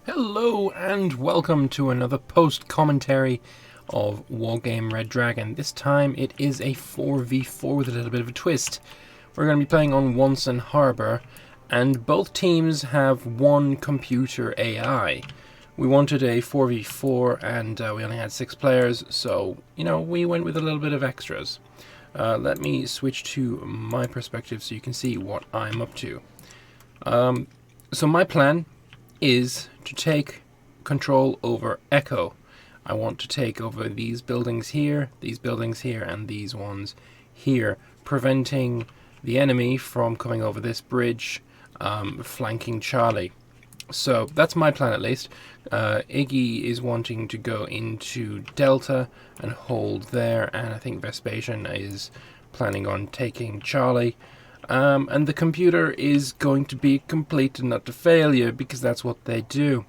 Hello and welcome to another post-commentary of Wargame Red Dragon. This time it is a 4v4 with a little bit of a twist. We're going to be playing on Wonsan Harbour, and both teams have one computer AI. We wanted a 4v4 and we only had 6 players, so, we went with a little bit of extras. Let me switch to my perspective so you can see what I'm up to. So my plan is to take control over Echo. I want to take over these buildings here, and these ones here, preventing the enemy from coming over this bridge, flanking Charlie. So that's my plan at least. Iggy is wanting to go into Delta and hold there, and I think Vespasian is planning on taking Charlie. And the computer is going to be complete and not a failure, because that's what they do.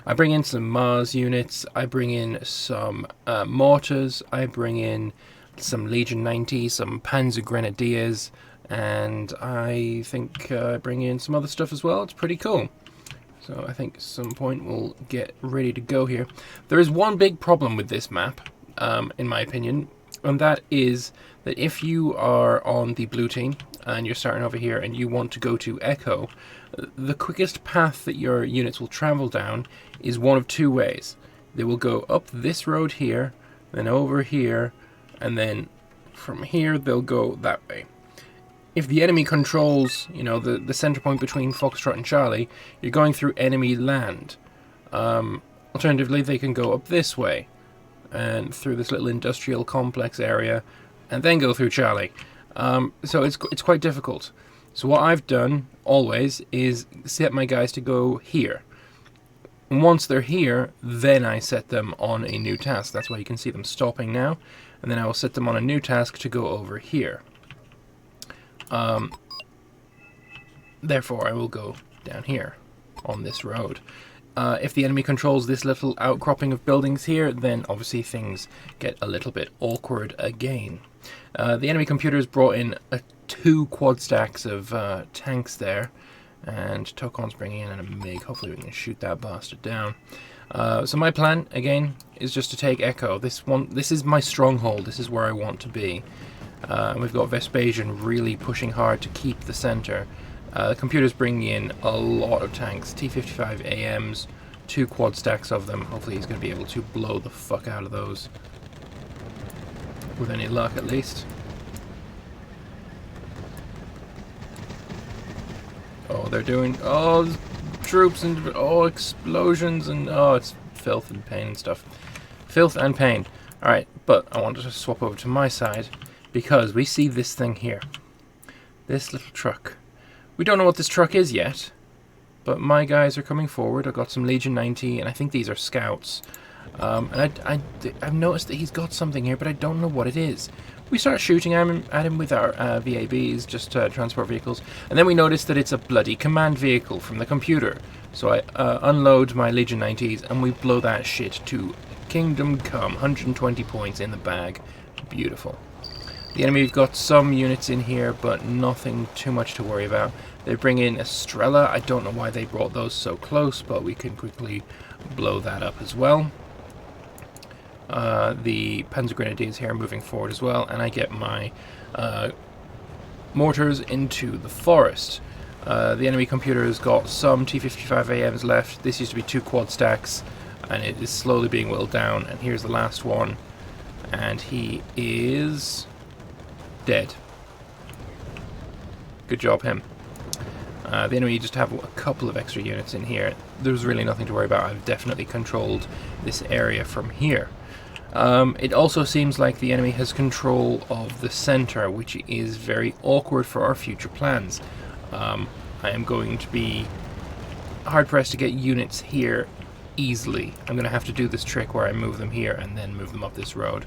I bring in some Mars units, I bring in some mortars, I bring in some Legion 90, some Panzer Grenadiers, and I think I bring in some other stuff as well. It's pretty cool. So I think at some point we'll get ready to go here. There is one big problem with this map, in my opinion, and that is that if you are on the blue team and you're starting over here and you want to go to Echo, the quickest path that your units will travel down is one of two ways. They will go up this road here, then over here, and then from here they'll go that way. If the enemy controls, the center point between Foxtrot and Charlie, you're going through enemy land. Alternatively, they can go up this way and through this little industrial complex area, and then go through Charlie. So it's quite difficult. So what I've done always is set my guys to go here. And once they're here, then I set them on a new task. That's why you can see them stopping now. And then I will set them on a new task to go over here. Therefore, I will go down here on this road. If the enemy controls this little outcropping of buildings here, then obviously things get a little bit awkward again. The enemy computer has brought in 2 quad stacks of tanks there, and Tokon's bringing in a MiG. Hopefully we can shoot that bastard down. So my plan, again, is just to take Echo. This is my stronghold. This is where I want to be. And we've got Vespasian really pushing hard to keep the center. The computer's bringing in a lot of tanks, T-55 AMs, 2 quad stacks of them. Hopefully he's going to be able to blow the fuck out of those. With any luck, at least. Oh, they're doing... Oh, troops and... Oh, explosions and... Oh, it's filth and pain and stuff. Filth and pain. Alright, but I wanted to swap over to my side, because we see this thing here. This little truck. We don't know what this truck is yet, but my guys are coming forward. I've got some Legion 90, and I think these are scouts. And I've noticed that he's got something here, but I don't know what it is. We start shooting at him with our VABs, just transport vehicles, and then we notice that it's a bloody command vehicle from the computer. So I unload my Legion 90s, and we blow that shit to Kingdom Come. 120 points in the bag. Beautiful. The enemy have got some units in here, but nothing too much to worry about. They bring in Estrella. I don't know why they brought those so close, but we can quickly blow that up as well. The Panzer Grenadiers here moving forward as well, and I get my mortars into the forest. The enemy computer has got some T-55 AMs left. This used to be 2 quad stacks, and it is slowly being whittled down. And here's the last one, and he is dead. Good job, him. The enemy just have a couple of extra units in here. There's really nothing to worry about. I've definitely controlled this area from here. It also seems like the enemy has control of the center, which is very awkward for our future plans. I am going to be hard-pressed to get units here easily. I'm going to have to do this trick where I move them here and then move them up this road.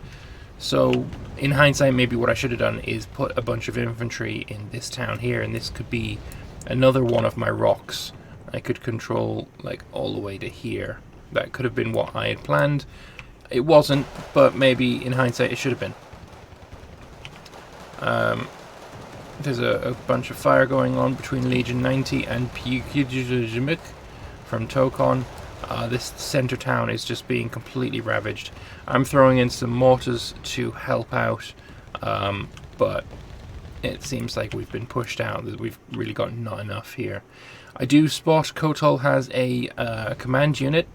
So, in hindsight, maybe what I should have done is put a bunch of infantry in this town here, and this could be another one of my rocks. I could control, like, all the way to here. That could have been what I had planned. It wasn't, but maybe in hindsight it should have been. There's a bunch of fire going on between Legion 90 and Pukijimik from Tokon. This center town is just being completely ravaged. I'm throwing in some mortars to help out, but it seems like we've been pushed out. We've really got not enough here. I do spot Kotol has a command unit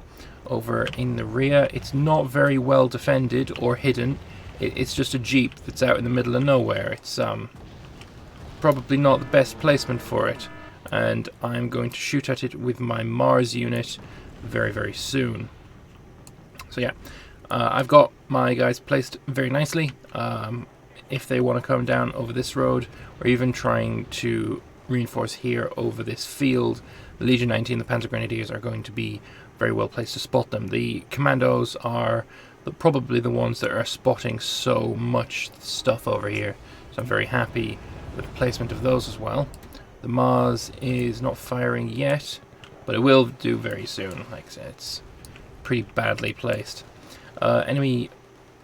over in the rear. It's not very well defended or hidden. It's just a jeep that's out in the middle of nowhere. It's probably not the best placement for it, and I'm going to shoot at it with my Mars unit very, very soon. So yeah, I've got my guys placed very nicely. If they want to come down over this road, or even trying to reinforce here over this field, the Legion 19, the Panzer Grenadiers, are going to be very well placed to spot them. The Commandos are probably the ones that are spotting so much stuff over here, so I'm very happy with the placement of those as well. The Mars is not firing yet, but it will do very soon. Like I said, it's pretty badly placed. Enemy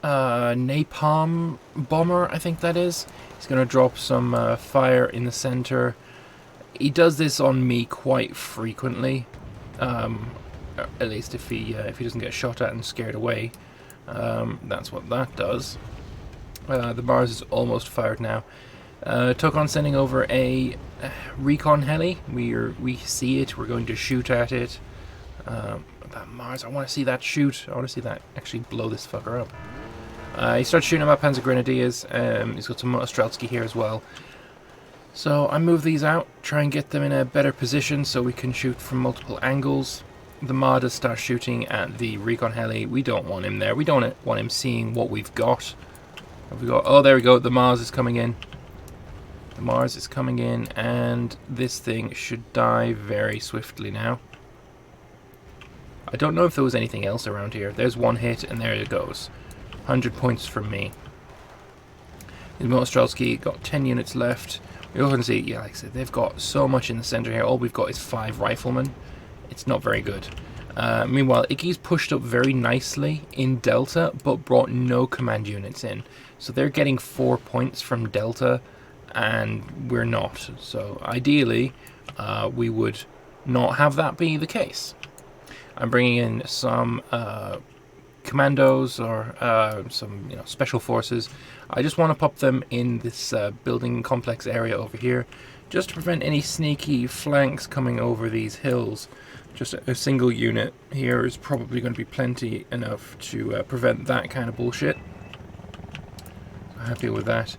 napalm bomber, I think that is. He's going to drop some fire in the center. He does this on me quite frequently, at least if he doesn't get shot at and scared away. That's what that does. The Mars is almost fired now. Tokon sending over a recon heli. We see it. We're going to shoot at it. That Mars, I want to see that shoot. I want to see that actually blow this fucker up. He starts shooting about Panzer Grenadiers. He's got some Ostrelski here as well. So I move these out, try and get them in a better position so we can shoot from multiple angles. The Marder starts shooting at the recon heli. We don't want him there. We don't want him seeing what we've got. Have we got? Oh, there we go. The Mars is coming in. The Mars is coming in, and this thing should die very swiftly now. I don't know if there was anything else around here. There's one hit, and there it goes. 100 points from me. The Ostrelski got 10 units left. We also can see, yeah, like I said, they've got so much in the center here. All we've got is 5 riflemen. It's not very good. Meanwhile, Iggy's pushed up very nicely in Delta, but brought no command units in. So they're getting 4 points from Delta, and we're not. So ideally, we would not have that be the case. I'm bringing in some commandos or some special forces. I just want to pop them in this building complex area over here, just to prevent any sneaky flanks coming over these hills. Just a single unit here is probably going to be plenty enough to prevent that kind of bullshit. Happy with that.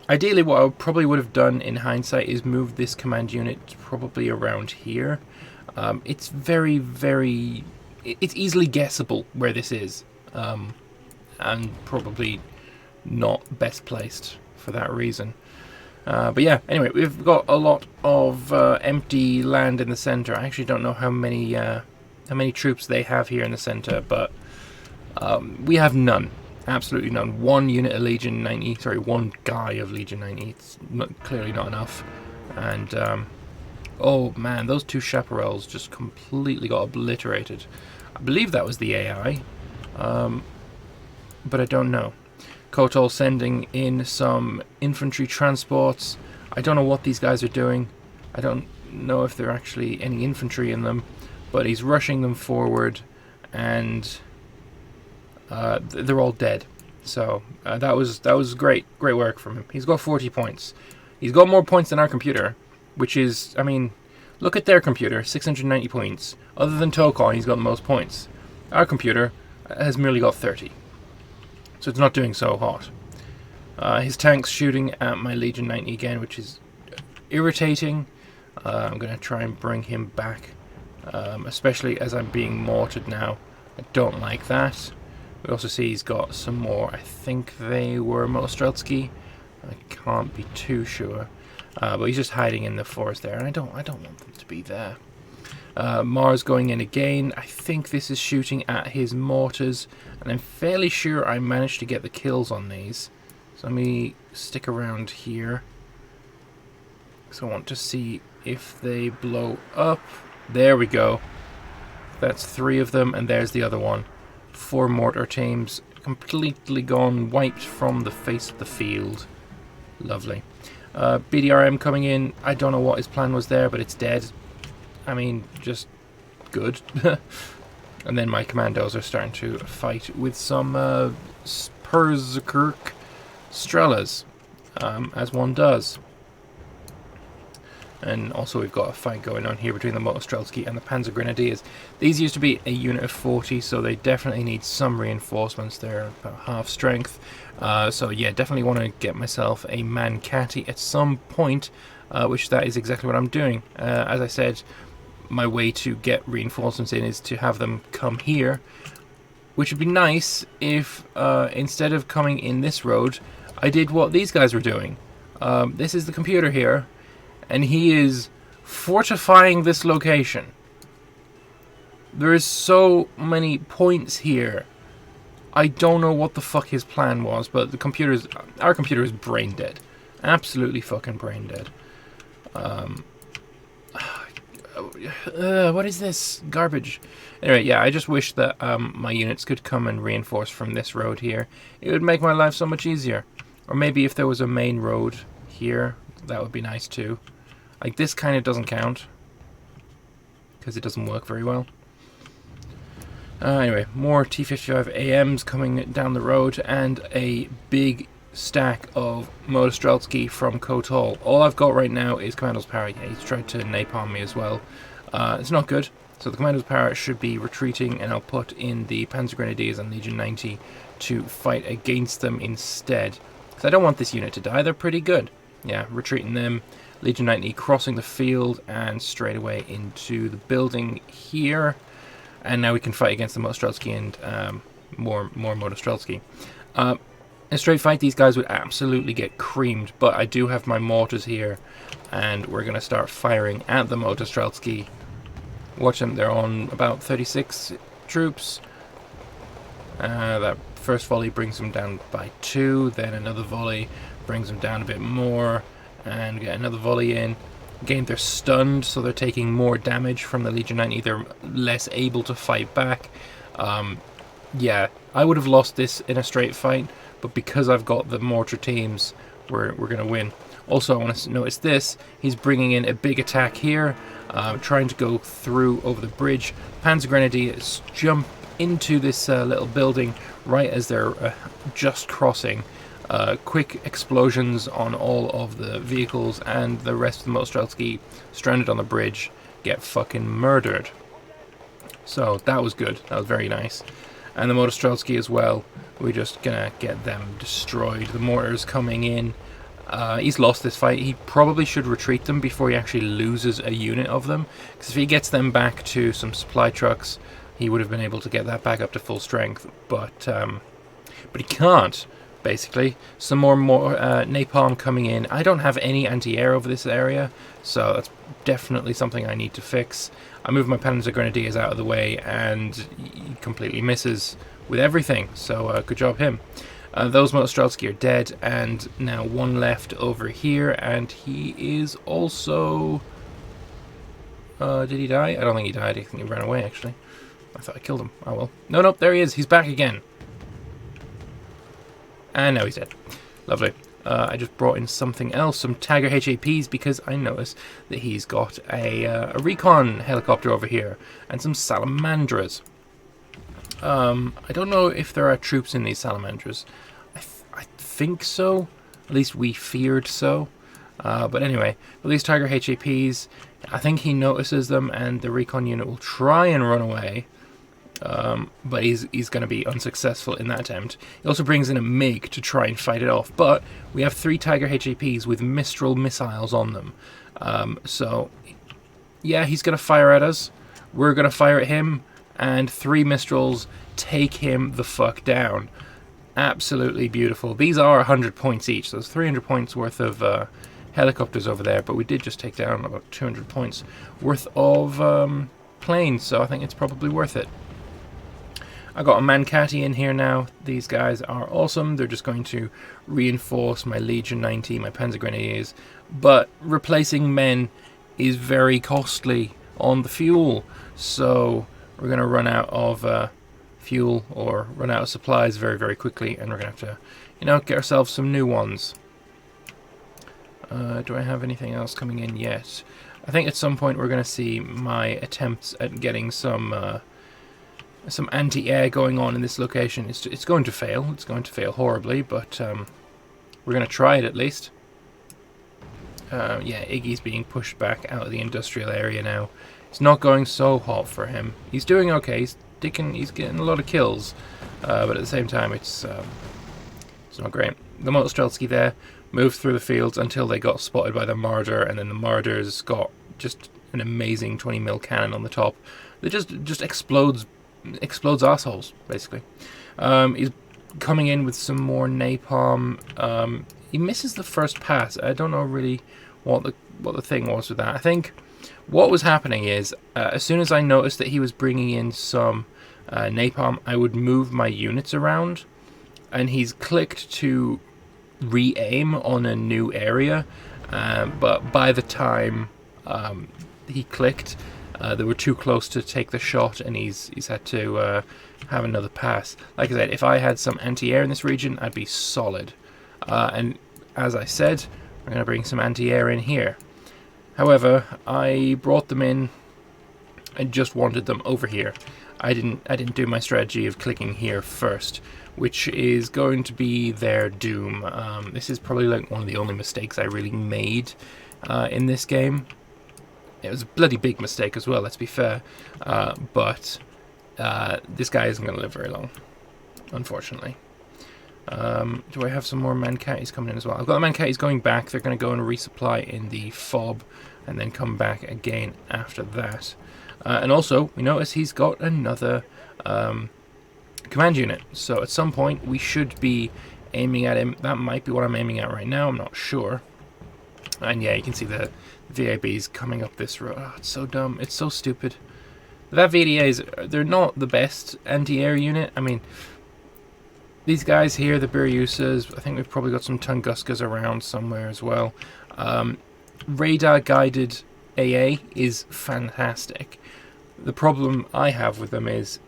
Ideally, what I probably would have done in hindsight is move this command unit probably around here. It's very, very... It's easily guessable where this is, and probably not best placed for that reason. But yeah, anyway, we've got a lot of empty land in the center. I actually don't know how many troops they have here in the center, but we have none. Absolutely none. One unit of Legion 90, sorry, one guy of Legion 90. It's clearly not enough. And, oh man, those 2 chaparrals just completely got obliterated. I believe that was the AI, but I don't know. Kotol sending in some infantry transports. I don't know what these guys are doing. I don't know if there are actually any infantry in them, but he's rushing them forward, and they're all dead. So that was great work from him. He's got 40 points. He's got more points than our computer, which is, I mean, look at their computer, 690 points. Other than Tokon, he's got the most points. Our computer has merely got 30. So it's not doing so hot. His tank's shooting at my Legion 90 again, which is irritating. I'm going to try and bring him back, especially as I'm being mortared now. I don't like that. We also see he's got some more. I think they were Mostrelski. I can't be too sure. But he's just hiding in the forest there, and I don't want them to be there. Mars going in again. I think this is shooting at his mortars, and I'm fairly sure I managed to get the kills on these. So let me stick around here. So I want to see if they blow up. There we go. That's 3 of them, and there's the other one. 4 mortar teams completely gone, wiped from the face of the field. Lovely. BDRM coming in. I don't know what his plan was there, but it's dead. I mean, just good. And then my commandos are starting to fight with some Perserkirk Strelas, as one does. And also we've got a fight going on here between the Motostreltsky and the Panzer Grenadiers. These used to be a unit of 40, so they definitely need some reinforcements. They're about half strength. So yeah, definitely want to get myself a Mancati at some point, which that is exactly what I'm doing. As I said, my way to get reinforcements in is to have them come here, which would be nice if instead of coming in this road, I did what these guys were doing. This is the computer here, and he is fortifying this location. There is so many points here. I don't know what the fuck his plan was, but our computer is brain dead. Absolutely fucking brain dead. What is this garbage? Anyway, yeah, I just wish that my units could come and reinforce from this road here. It would make my life so much easier. Or maybe if there was a main road here, that would be nice too. Like, this kind of doesn't count, because it doesn't work very well. Anyway, more T-55 AMs coming down the road, and a big stack of Motostreltsky from Kotal. All I've got right now is Commando's Power. Yeah, he's tried to napalm me as well. It's not good. So the Commando's Power should be retreating, and I'll put in the Panzer Grenadiers and Legion 90 to fight against them instead. Because I don't want this unit to die. They're pretty good. Yeah, retreating them. Legion 90 crossing the field and straight away into the building here. And now we can fight against the Motostreltsky and more Motostreltsky. In a straight fight, these guys would absolutely get creamed, but I do have my mortars here, and we're going to start firing at the Motostreltsky. Watch them, they're on about 36 troops. That first volley brings them down by 2, then another volley brings them down a bit more, and get another volley in. Again, they're stunned, so they're taking more damage from the Legion 90. They're less able to fight back. Yeah, I would have lost this in a straight fight, but because I've got the mortar teams, we're going to win. Also, I want to notice this. He's bringing in a big attack here, trying to go through over the bridge. Panzer Grenadiers jump into this little building right as they're just crossing. Quick explosions on all of the vehicles, and the rest of the Motostreltsky stranded on the bridge get fucking murdered. So that was good. That was very nice. And the Motostreltsky as well. We're just gonna get them destroyed. The mortars coming in. He's lost this fight. He probably should retreat them before he actually loses a unit of them. Because if he gets them back to some supply trucks, he would have been able to get that back up to full strength. But he can't. Basically, some more napalm coming in. I don't have any anti-air over this area, so that's definitely something I need to fix. I move my Panzer Grenadiers out of the way, and he completely misses with everything, so good job him. Those Motostreltsky are dead, and now one left over here, and he is also... did he die? I don't think he died. I think he ran away, actually. I thought I killed him. Oh well. No, there he is. He's back again. And now he's dead. Lovely. I just brought in something else, some Tiger HAPs, because I noticed that he's got a recon helicopter over here, and some salamandras. I don't know if there are troops in these salamandras. I think so. At least we feared so. But anyway, with these Tiger HAPs, I think he notices them, and the recon unit will try and run away. But he's going to be unsuccessful in that attempt. He also brings in a MiG to try and fight it off, but we have 3 Tiger HAPs with Mistral missiles on them. So, yeah, he's going to fire at us. We're going to fire at him, and 3 Mistrals take him the fuck down. Absolutely beautiful. These are 100 points each, so there's 300 points worth of helicopters over there, but we did just take down about 200 points worth of planes, so I think it's probably worth it. I got a Mancati in here now. These guys are awesome. They're just going to reinforce my Legion 90, my Panzer Grenadiers. But replacing men is very costly on the fuel. So we're going to run out of fuel, or run out of supplies very, very quickly. And we're going to have to, get ourselves some new ones. Do I have anything else coming in yet? I think at some point we're going to see my attempts at getting some anti-air going on in this location. It's going to fail. It's going to fail horribly, but we're going to try it at least. Yeah, Iggy's being pushed back out of the industrial area now. It's not going so hot for him. He's doing okay. He's getting a lot of kills, but at the same time, it's not great. The Motostrelsky there moved through the fields until they got spotted by the Marder, and then the Marder's got just an amazing 20mm cannon on the top that just explodes assholes, basically. He's coming in with some more napalm. He misses the first pass. I don't know really what the thing was with that. I think what was happening is as soon as I noticed that he was bringing in some napalm, I would move my units around, and he's clicked to re-aim on a new area, but by the time he clicked, they were too close to take the shot, and he's had to have another pass. Like I said, if I had some anti-air in this region, I'd be solid. And as I said, we're going to bring some anti-air in here. However, I brought them in. I just wanted them over here. I didn't do my strategy of clicking here first, which is going to be their doom. This is probably like one of the only mistakes I really made in this game. It was a bloody big mistake as well, let's be fair. But this guy isn't going to live very long, unfortunately. Do I have some more Mancattis coming in as well? I've got the Mancattis going back. They're going to go and resupply in the fob and then come back again after that. And also, we notice he's got another command unit. So at some point, we should be aiming at him. That might be what I'm aiming at right now. I'm not sure. And yeah, you can see the VABs coming up this road. Oh, it's so dumb. It's so stupid. That VDAs, they're not the best anti-air unit. I mean, these guys here, the Biryusas, I think we've probably got some Tunguskas around somewhere as well. Radar-guided AA is fantastic. The problem I have with them is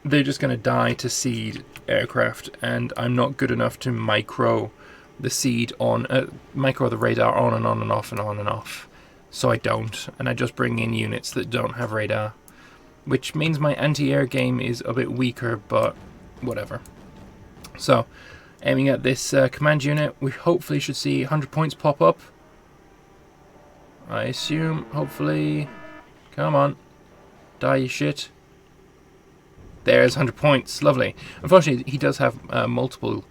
they're just going to die to seed aircraft, and I'm not good enough to micro the seed on, micro the radar on and on and off and on and off. So I don't, and I just bring in units that don't have radar, which means my anti-air game is a bit weaker, but whatever. So, aiming at this command unit, we hopefully should see 100 points pop up. I assume, hopefully. Come on. Die, you shit. There's 100 points. Lovely. Unfortunately, he does have multiple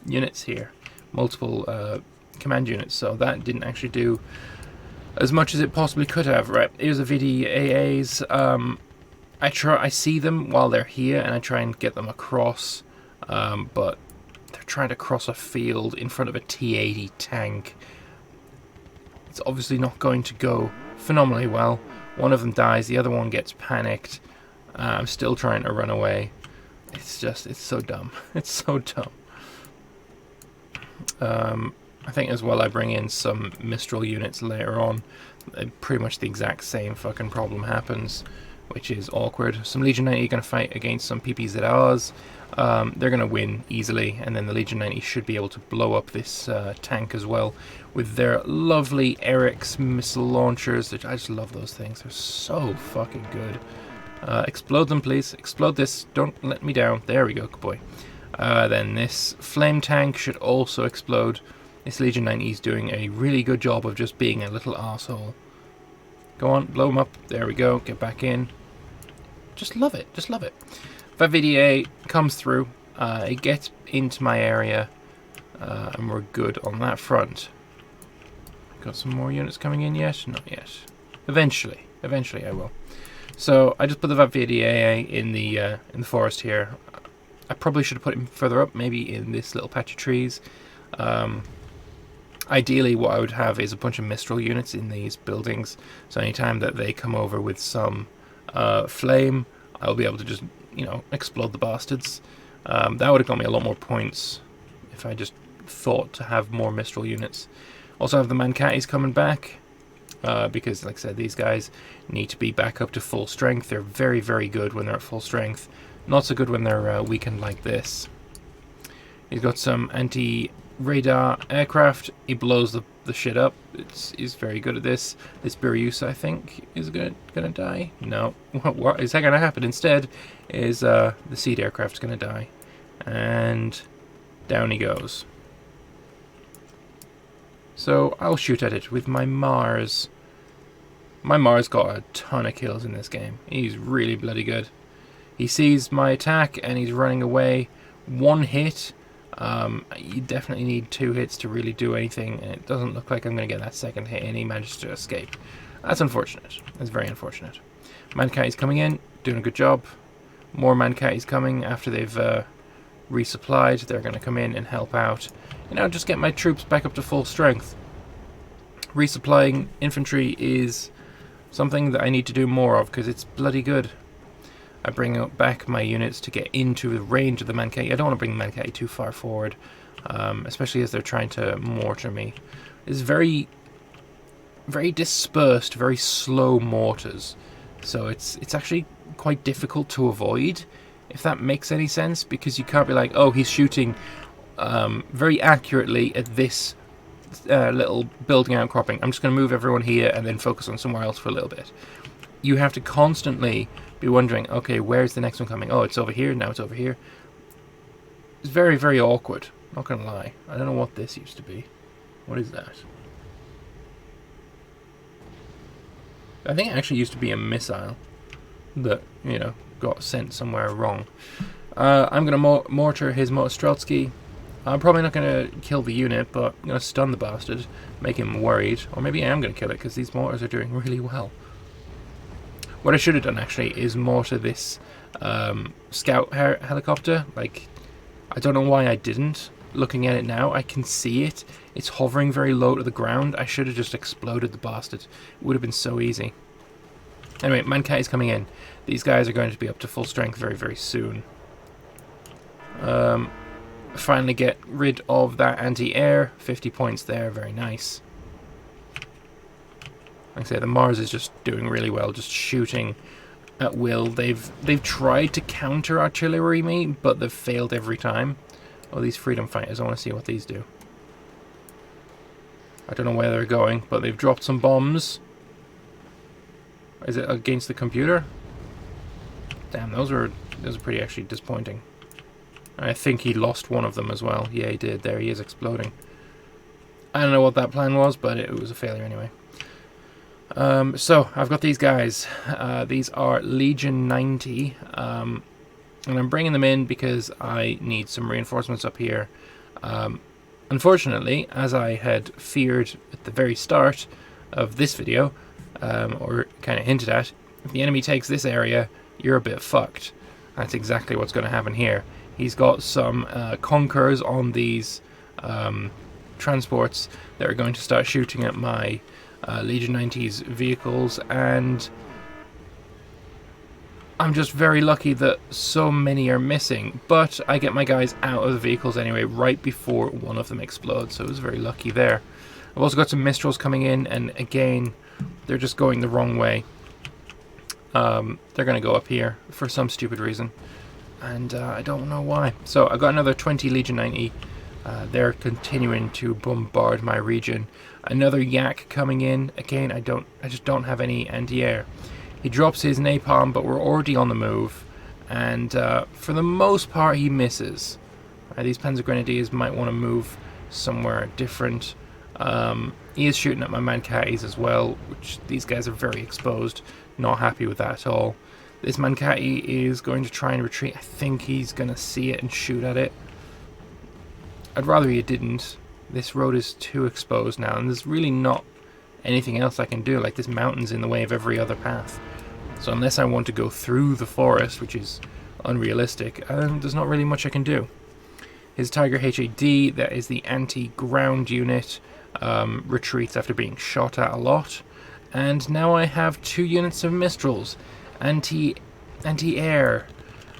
units here. Multiple command units, so that didn't actually do as much as it possibly could have. Right, here's the VDAAs. I see them while they're here, and I try and get them across. But they're trying to cross a field in front of a T-80 tank. It's obviously not going to go phenomenally well. One of them dies, the other one gets panicked. I'm still trying to run away. It's so dumb. It's so dumb. I think as well I bring in some Mistral units later on. Pretty much the exact same fucking problem happens, which is awkward. Some Legion 90 are going to fight against some PPZRs. They're going to win easily, and then the Legion 90 should be able to blow up this tank as well with their lovely Eric's missile launchers. I just love those things. They're so fucking good. Explode them, please. Explode this. Don't let me down. There we go. Good boy. Then this flame tank should also explode. This Legion 90 is doing a really good job of just being a little asshole. Go on, blow them up. There we go. Get back in. Just love it. Just love it. That VDA comes through. It gets into my area. And we're good on that front. Got some more units coming in yet? Not yet. Eventually. Eventually I will. So I just put the VDA in the forest here. I probably should have put him further up, maybe in this little patch of trees. Ideally, what I would have is a bunch of Mistral units in these buildings. So anytime that they come over with some flame, I'll be able to just, explode the bastards. That would have got me a lot more points if I just thought to have more Mistral units. Also have the Mancattis coming back, because, like I said, these guys need to be back up to full strength. They're very, very good when they're at full strength. Not so good when they're weakened like this. He's got some radar aircraft. He blows the shit up. He's very good at this. This Biryusa, I think, is gonna die. No, what is that gonna happen? Instead, is the seed aircraft's gonna die, and down he goes. So I'll shoot at it with my Mars. My Mars got a ton of kills in this game. He's really bloody good. He sees my attack and he's running away. One hit. You definitely need 2 hits to really do anything, and it doesn't look like I'm going to get that second hit, and he managed to escape. That's unfortunate. That's very unfortunate. Mankai's coming in, doing a good job. More Mankai's coming after they've resupplied. They're going to come in and help out. You know, just get my troops back up to full strength. Resupplying infantry is something that I need to do more of, because it's bloody good. I bring back my units to get into the range of the Mankai. I don't want to bring the Mankai too far forward, especially as they're trying to mortar me. It's very, very dispersed, very slow mortars, so it's actually quite difficult to avoid, if that makes any sense, because you can't be like, oh, he's shooting very accurately at this little building outcropping. I'm just going to move everyone here and then focus on somewhere else for a little bit. You have to constantly be wondering, okay, where's the next one coming? Oh, it's over here, now it's over here. It's very, very awkward, not gonna lie. I don't know what this used to be. What is that? I think it actually used to be a missile that, you know, got sent somewhere wrong. I'm gonna mortar his Motostrelsky. I'm probably not gonna kill the unit, but I'm gonna stun the bastard, make him worried. Or maybe I am gonna kill it, because these mortars are doing really well. What I should have done, actually, is mortar this scout helicopter. Like, I don't know why I didn't. Looking at it now, I can see it. It's hovering very low to the ground. I should have just exploded the bastard. It would have been so easy. Anyway, Mankai is coming in. These guys are going to be up to full strength very, very soon. Finally get rid of that anti-air. 50 points there, very nice. Like I say, the Mars is just doing really well, just shooting at will. They've tried to counter artillery me, but they've failed every time. Oh, these freedom fighters, I want to see what these do. I don't know where they're going, but they've dropped some bombs. Is it against the computer? Damn, those are pretty actually disappointing. I think he lost one of them as well. Yeah, he did. There he is, exploding. I don't know what that plan was, but it was a failure anyway. So, I've got these guys. These are Legion 90. And I'm bringing them in because I need some reinforcements up here. Unfortunately, as I had feared at the very start of this video, or kind of hinted at, if the enemy takes this area, you're a bit fucked. That's exactly what's going to happen here. He's got some Conquerors on these transports that are going to start shooting at my Legion 90's vehicles, and I'm just very lucky that so many are missing, but I get my guys out of the vehicles anyway right before one of them explodes, so I was very lucky there. I've also got some Mistrals coming in, and again, they're just going the wrong way. They're going to go up here for some stupid reason, and I don't know why. So I've got another 20 Legion 90. They're continuing to bombard my region. Another Yak coming in. Again, I just don't have any anti-air. He drops his napalm, but we're already on the move, and for the most part he misses. These Panzer Grenadiers might want to move somewhere different. He is shooting at my Mankais as well, which these guys are very exposed. Not happy with that at all. This Mankai is going to try and retreat. I think he's going to see it and shoot at it. I'd rather he didn't. This road is too exposed now, and there's really not anything else I can do. Like, this mountain's in the way of every other path. So unless I want to go through the forest, which is unrealistic, there's not really much I can do. His Tiger HAD, that is the anti-ground unit, retreats after being shot at a lot. And now I have 2 units of Mistrals, anti-air.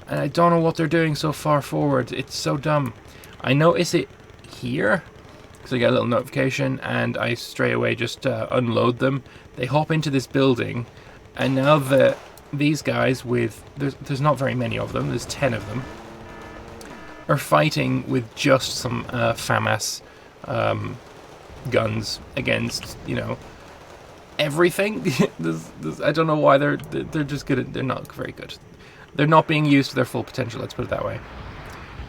And I don't know what they're doing so far forward. It's so dumb. I notice it here, because I get a little notification, and I straight away just unload them. They hop into this building, and now these guys with... There's not very many of them, there's 10 of them. are fighting with just some FAMAS guns against, you know, everything. I don't know why they're just good. They're not very good. They're not being used to their full potential. Let's put it that way.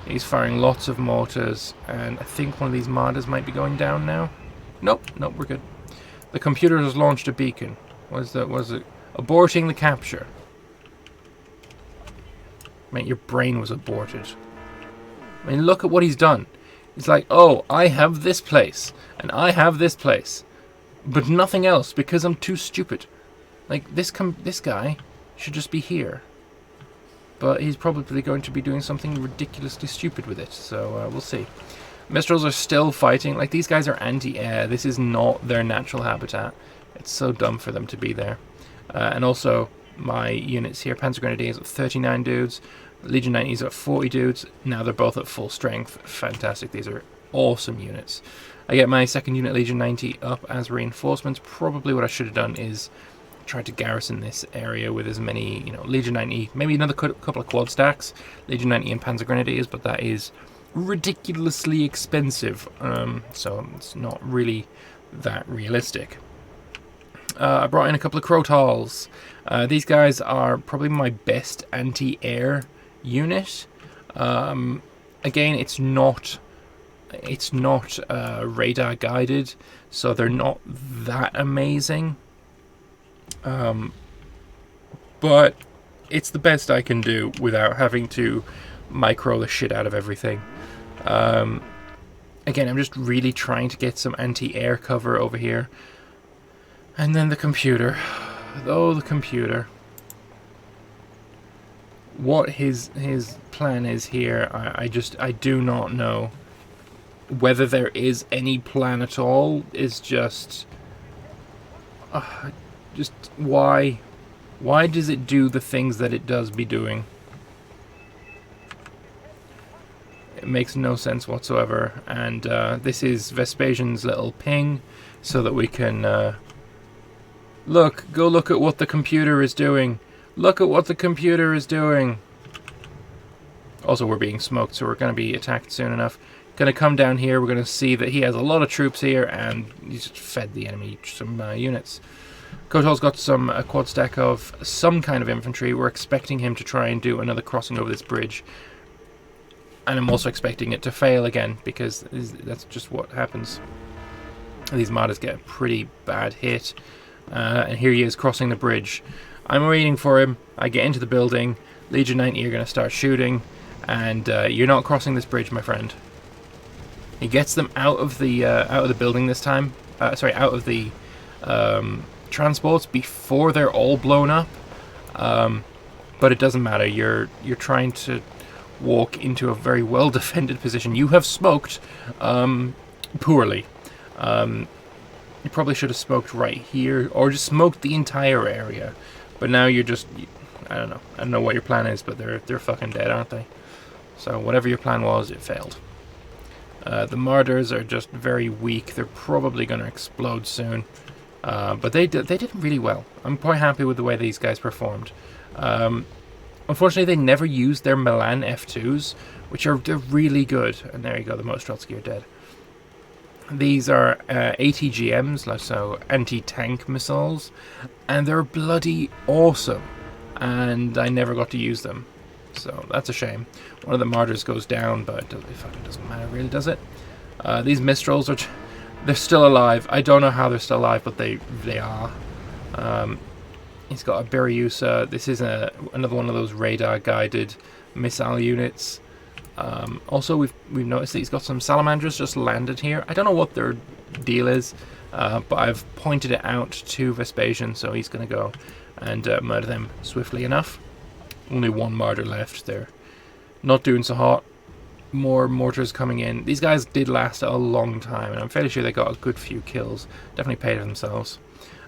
He's firing lots of mortars, and I think one of these martyrs might be going down now. Nope, we're good. The computer has launched a beacon. Was it aborting the capture? Mate, your brain was aborted. I mean, look at what he's done. He's like, oh, I have this place, and I have this place, but nothing else because I'm too stupid. Like, this guy should just be here. But he's probably going to be doing something ridiculously stupid with it, so we'll see. Mistrals are still fighting. Like, these guys are anti-air. This is not their natural habitat. It's so dumb for them to be there. And also, my units here, Panzer Grenadiers at 39 dudes, Legion 90s at 40 dudes. Now they're both at full strength. Fantastic. These are awesome units. I get my second unit, Legion 90, up as reinforcements. Probably what I should have done is try to garrison this area with as many, you know, Legion 90, maybe another couple of quad stacks, Legion 90 and Panzer Grenadiers, but that is ridiculously expensive, so it's not really that realistic. I brought in a couple of Crotals. These guys are probably my best anti-air unit. Again, it's not radar guided, so they're not that amazing. But it's the best I can do without having to micro the shit out of everything. Again, I'm just really trying to get some anti-air cover over here. And then the computer. Oh, the computer. What his plan is here, I do not know. Whether there is any plan at all is just why does it do the things that it does be doing? It makes no sense whatsoever. And this is Vespasian's little ping, so that we can go look at what the computer is doing. Look at what the computer is doing. Also, we're being smoked, so we're going to be attacked soon enough. Going to come down here. We're going to see that he has a lot of troops here, and he's just fed the enemy some units. Kotal's got some quad stack of some kind of infantry. We're expecting him to try and do another crossing over this bridge. And I'm also expecting it to fail again, because that's just what happens. These martyrs get a pretty bad hit. And here he is crossing the bridge. I'm waiting for him. I get into the building. Legion 90 are going to start shooting. And you're not crossing this bridge, my friend. He gets them out of the building this time. Sorry, out of the transports before they're all blown up. But it doesn't matter. You're trying to walk into a very well defended position. You have smoked poorly. You probably should have smoked right here, or just smoked the entire area. But now you're just, I don't know. I don't know what your plan is, but they're fucking dead, aren't they? So whatever your plan was, it failed. The martyrs are just very weak. They're probably going to explode soon. But they did really well. I'm quite happy with the way these guys performed. Unfortunately, they never used their Milan F2s, they're really good. And there you go, the Mostrelsky are dead. These are ATGMs, so anti-tank missiles, and they're bloody awesome. And I never got to use them, so that's a shame. One of the martyrs goes down, but it fucking doesn't matter, really, does it? These Mistrals they're still alive. I don't know how they're still alive, but they are. He's got a Berryusa. This is another one of those radar-guided missile units. Also, we've noticed that he's got some salamanders just landed here. I don't know what their deal is, but I've pointed it out to Vespasian, so he's going to go and murder them swiftly enough. Only one martyr left. They're not doing so hot. More mortars coming in. These guys did last a long time, and I'm fairly sure they got a good few kills. Definitely paid for themselves.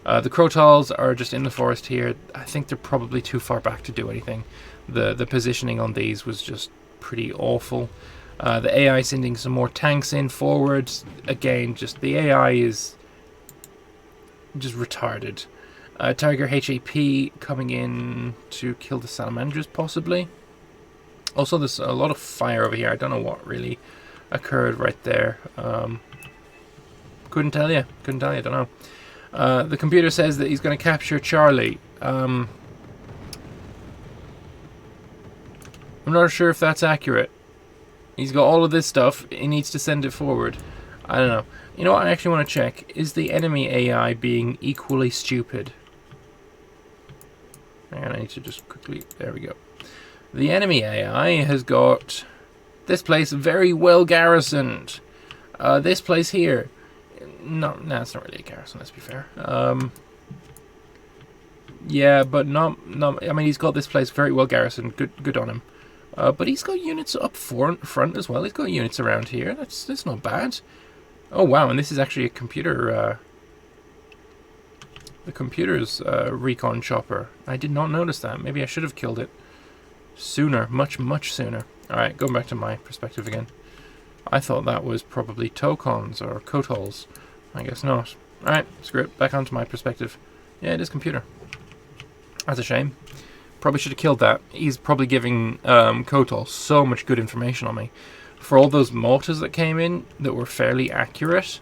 The Crotals are just in the forest here. I think they're probably too far back to do anything. The positioning on these was just pretty awful. The AI sending some more tanks in forward. Again, just the AI is just retarded. Tiger HAP coming in to kill the salamanders, possibly. Also, there's a lot of fire over here. I don't know what really occurred right there. Couldn't tell you. Couldn't tell you. I don't know. The computer says that he's going to capture Charlie. I'm not sure if that's accurate. He's got all of this stuff. He needs to send it forward. I don't know. You know what I actually want to check? Is the enemy AI being equally stupid? Hang on, I need to just quickly... There we go. The enemy AI has got this place very well garrisoned. This place here... No, it's not really a garrison, let's be fair. Yeah, but not... I mean, he's got this place very well garrisoned. Good on him. But he's got units up front as well. He's got units around here. That's not bad. Oh, wow, and this is actually a computer... the computer's recon chopper. I did not notice that. Maybe I should have killed it sooner. Much sooner. Alright, going back to my perspective again. I thought that was probably Tokons or Kotols. I guess not. Alright, screw it. Back onto my perspective. Yeah, it is computer. That's a shame. Probably should have killed that. He's probably giving Kotol so much good information on me. For all those mortars that came in that were fairly accurate,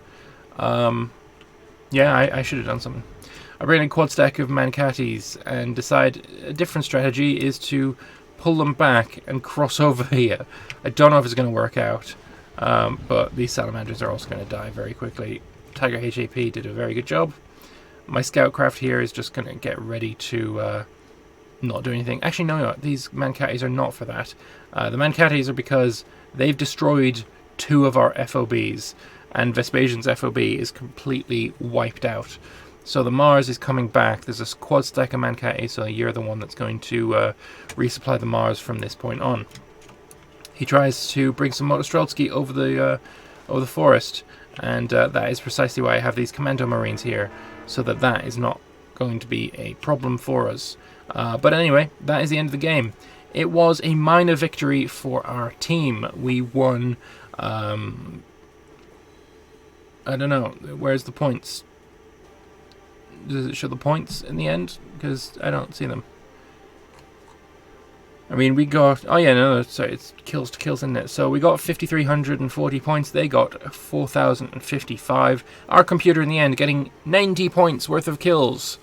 yeah, I should have done something. I bring in a quad stack of Mancatis and decide a different strategy is to pull them back and cross over here. I don't know if it's going to work out, but these salamanders are also going to die very quickly. Tiger HAP did a very good job. My scoutcraft here is just going to get ready to not do anything. Actually, no, these Mancatis are not for that. The Mancatis are because they've destroyed 2 of our FOBs, and Vespasian's FOB is completely wiped out. So the Mars is coming back. There's a quad stack of Mancati, so you're the one that's going to resupply the Mars from this point on. He tries to bring some Motostreltsky over the forest, and that is precisely why I have these Commando Marines here, so that is not going to be a problem for us. But anyway, that is the end of the game. It was a minor victory for our team. We won, I don't know, where's the points? Does it show the points in the end? Because I don't see them. I mean, we got... Oh, yeah, no, sorry, it's kills to kills, isn't it? So we got 5,340 points. They got 4,055. Our computer in the end getting 90 points worth of kills.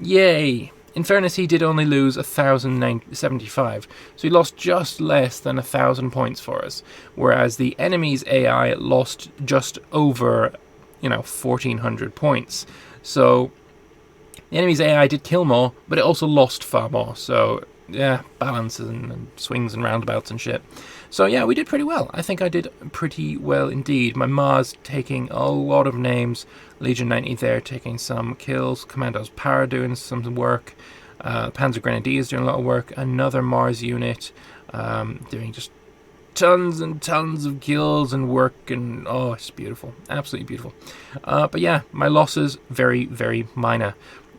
Yay! In fairness, he did only lose 1,075, so he lost just less than 1,000 points for us, whereas the enemy's AI lost just over, 1,400 points. So the enemy's AI did kill more, but it also lost far more. So yeah, balance and swings and roundabouts and shit. So yeah, we did pretty well. I think I did pretty well indeed. My Mars taking a lot of names. Legion 90 there taking some kills. Commandos Para doing some work. Panzer Grenadiers doing a lot of work. Another Mars unit doing just tons and tons of kills and work, and oh, it's beautiful. Absolutely beautiful. But yeah, my losses, very, very minor.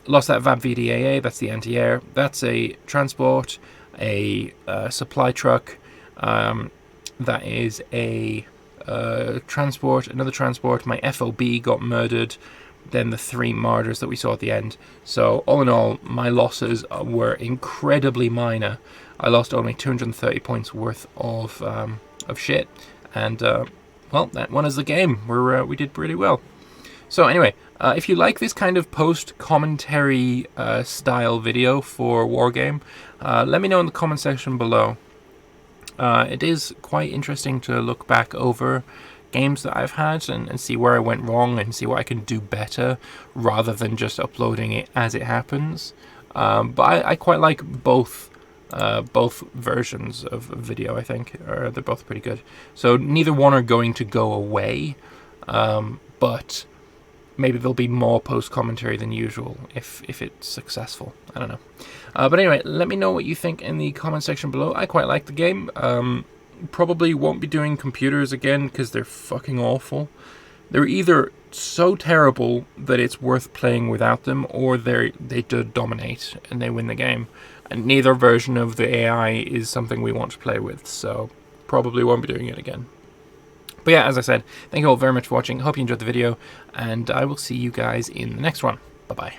Lost that VAB VDAA, that's the anti-air. That's a transport, a supply truck. That is a transport, another transport. My FOB got murdered. Then the 3 martyrs that we saw at the end. So all in all, my losses were incredibly minor. I lost only 230 points worth of shit, and well, that one is the game. We did pretty well. So anyway, if you like this kind of post-commentary style video for Wargame, let me know in the comment section below. It is quite interesting to look back over games that I've had and see where I went wrong and see what I can do better, rather than just uploading it as it happens. But I quite like both versions of video. I think they're both pretty good. So neither one are going to go away, but maybe there'll be more post-commentary than usual if it's successful. I don't know. But anyway, let me know what you think in the comment section below. I quite like the game. Probably won't be doing computers again because they're fucking awful. They're either so terrible that it's worth playing without them, or they do dominate and they win the game. And neither version of the AI is something we want to play with, so probably won't be doing it again. But yeah, as I said, thank you all very much for watching. Hope you enjoyed the video, and I will see you guys in the next one. Bye-bye.